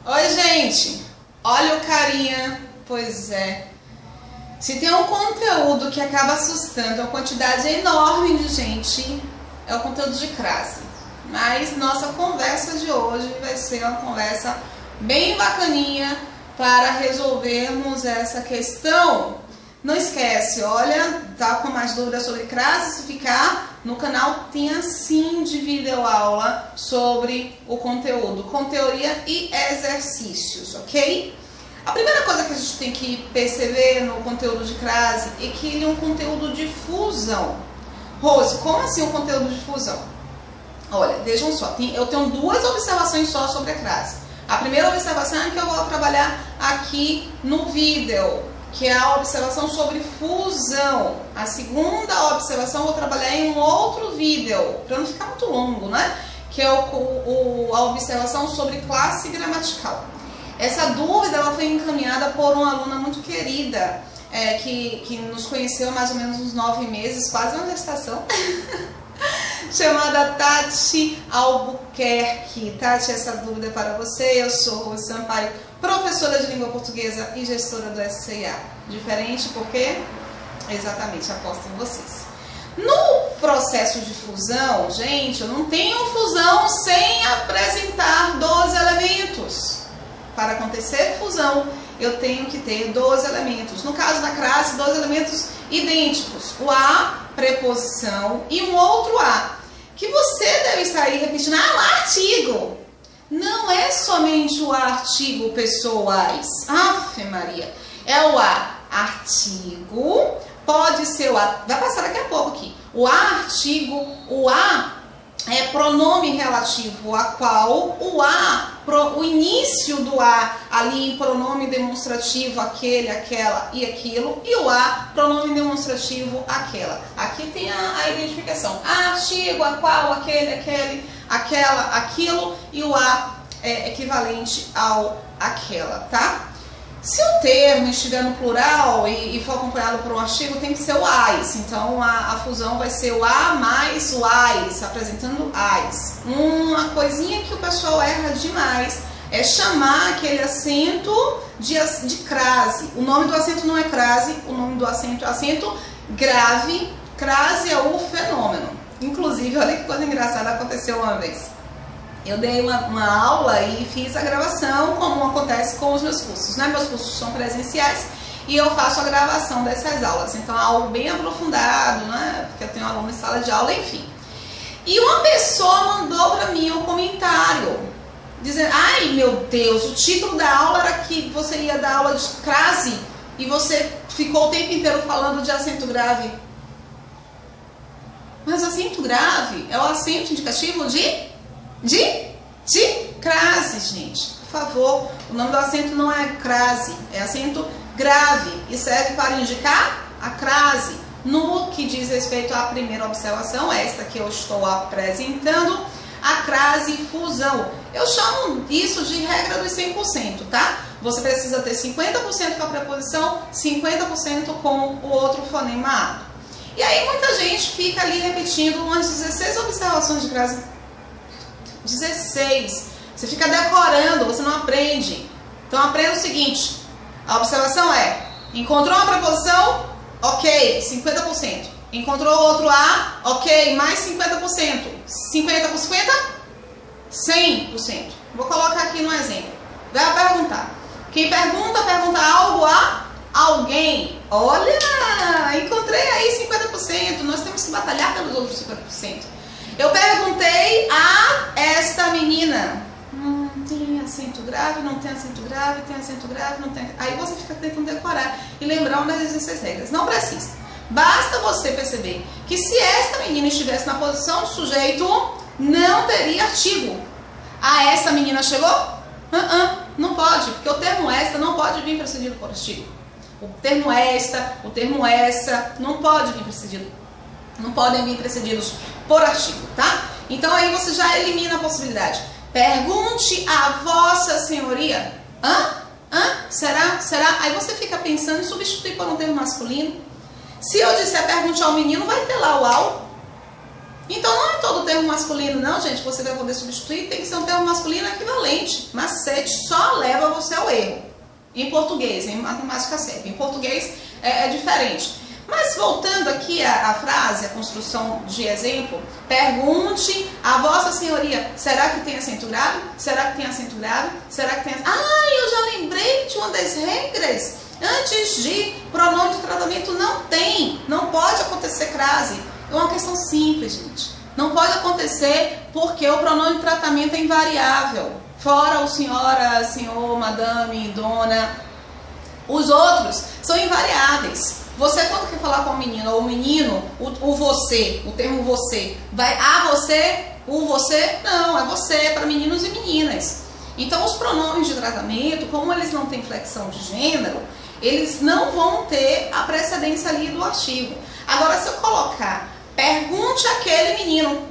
Oi, gente. Olha o carinha. Pois é. Se tem um conteúdo que acaba assustando uma quantidade enorme de gente, é o conteúdo de crase. Mas nossa conversa de hoje vai ser uma conversa bem bacaninha para resolvermos essa questão. Não esquece, olha, tá com mais dúvidas sobre crase? Se ficar no canal, tem sim de videoaula sobre o conteúdo, com teoria e exercícios, ok? A primeira coisa que a gente tem que perceber no conteúdo de crase é que ele é um conteúdo de fusão. Rose, como assim um conteúdo de fusão? Olha, vejam só, eu tenho duas observações só sobre a crase. A primeira observação é que eu vou trabalhar aqui no vídeo, que é a observação sobre fusão. A segunda observação eu vou trabalhar em um outro vídeo, para não ficar muito longo, né? Que é a observação sobre classe gramatical. Essa dúvida ela foi encaminhada por uma aluna muito querida, que nos conheceu há mais ou menos uns 9 meses, quase uma gestação, chamada Tati Albuquerque. Tati, essa dúvida é para você. Eu sou Rose Sampaio, professora de língua portuguesa e gestora do SCA. Diferente porque, exatamente, aposto em vocês. No processo de fusão, gente, eu não tenho fusão sem apresentar 12 elementos. Para acontecer fusão, eu tenho que ter 12 elementos. No caso da crase, 12 elementos idênticos. O a, preposição, e um outro a, que você deve estar aí repetindo. O artigo. Não é somente o artigo, pessoas. Afe Maria. É o a, artigo. Pode ser o a, vai passar daqui a pouco aqui. O a, artigo, o a é pronome relativo, a qual o início do a ali em pronome demonstrativo, aquele, aquela e aquilo, e o a, pronome demonstrativo, aquela. Aqui tem a identificação. Artigo, a qual, aquele, aquela, aquilo, e o a é equivalente ao aquela, tá? Se o termo estiver no plural e for acompanhado por um artigo, tem que ser o ais. Então, a fusão vai ser o a mais o ais, apresentando ais. Uma coisinha que o pessoal erra demais é chamar aquele acento de crase. O nome do acento não é crase, o nome do acento é acento grave. Crase é o fenômeno. Inclusive, olha que coisa engraçada aconteceu uma vez. Eu dei uma aula e fiz a gravação, como acontece com os meus cursos, né? Meus cursos são presenciais e eu faço a gravação dessas aulas. Então é algo bem aprofundado, né? Porque eu tenho aluno em sala de aula, enfim. E uma pessoa mandou para mim um comentário, dizendo: ai meu Deus, o título da aula era que você ia dar aula de crase e você ficou o tempo inteiro falando de acento grave. Mas acento grave é o acento indicativo de crase, gente. Por favor, o nome do acento não é crase, é acento grave e serve para indicar a crase. No que diz respeito à primeira observação, esta que eu estou apresentando, a crase fusão. Eu chamo isso de regra dos 100%, tá? Você precisa ter 50% com a preposição, 50% com o outro fonema A. E aí muita gente fica ali repetindo umas 16 observações de crase. 16. Você fica decorando, você não aprende. Então aprenda o seguinte: a observação é: encontrou uma preposição? Ok, 50%. Encontrou outro a? Ok, mais 50%. 50 por 50? 100%. Vou colocar aqui no exemplo. Vai perguntar. Quem pergunta algo a alguém. Olha, encontrei aí 50%. Nós temos que batalhar pelos outros 50%. Eu perguntei a esta menina: tem acento grave, não tem acento grave, tem acento grave, não tem. Aí você fica tentando decorar e lembrar uma das 16 regras. Não precisa. Basta você perceber que se esta menina estivesse na posição do sujeito, não teria artigo. A esta menina chegou? Não pode, porque o termo esta não pode vir precedido por artigo. O termo esta, o termo essa, não pode vir precedido. Não podem vir precedidos por artigo, tá? Então aí você já elimina a possibilidade. Pergunte a vossa senhoria. Será? Aí você fica pensando em substituir por um termo masculino. Se eu disser pergunte ao menino, vai ter lá o ao. Então não é todo termo masculino, não, gente, você vai poder substituir, tem que ser um termo masculino equivalente. Macete só leva você ao erro. Em português, em matemática certa. Em português é diferente. Mas voltando aqui à frase, a construção de exemplo, pergunte a Vossa Senhoria, será que tem acento grave? Será que tem acento grave? Será que tem acento... Ah, eu já lembrei de uma das regras. Antes de pronome de tratamento não tem, não pode acontecer crase. É uma questão simples, gente. Não pode acontecer porque o pronome de tratamento é invariável. Fora o senhora, senhor, madame, dona. Os outros são invariáveis. Você, quando quer falar com a menina ou o menino, o você, o termo você, vai a você, o você? Não, é você, para meninos e meninas. Então, os pronomes de tratamento, como eles não têm flexão de gênero, eles não vão ter a precedência ali do artigo. Agora, se eu colocar, pergunte àquele menino,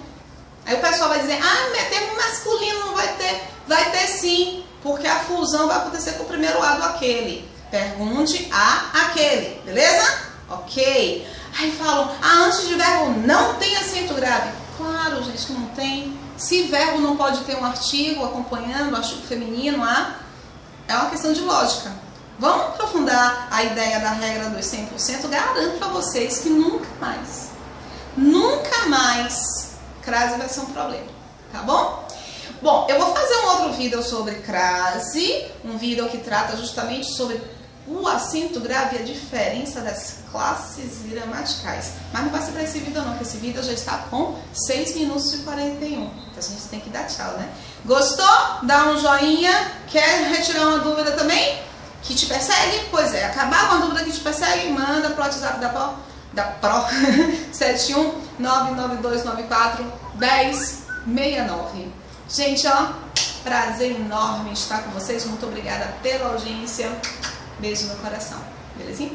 aí o pessoal vai dizer, ah, termo masculino não vai ter. Vai ter sim, porque a fusão vai acontecer com o primeiro A do aquele. Pergunte a aquele, beleza? Ok. Aí falam, antes de verbo não tem acento grave. Claro, gente, que não tem. Se verbo não pode ter um artigo acompanhando, o artigo feminino, é uma questão de lógica. Vamos aprofundar a ideia da regra dos 100%. Garanto para vocês que nunca mais crase vai ser um problema, tá bom? Bom, eu vou fazer um outro vídeo sobre crase, um vídeo que trata justamente sobre o acento grave e a diferença das classes gramaticais. Mas não vai ser para esse vídeo não, porque esse vídeo já está com 6 minutos e 41. Então a gente tem que dar tchau, né? Gostou? Dá um joinha. Quer retirar uma dúvida também? Que te persegue? Pois é, acabar com a dúvida que te persegue, manda pro WhatsApp da Pro 71992941069. Gente, ó, prazer enorme estar com vocês. Muito obrigada pela audiência. Beijo no coração. Belezinha?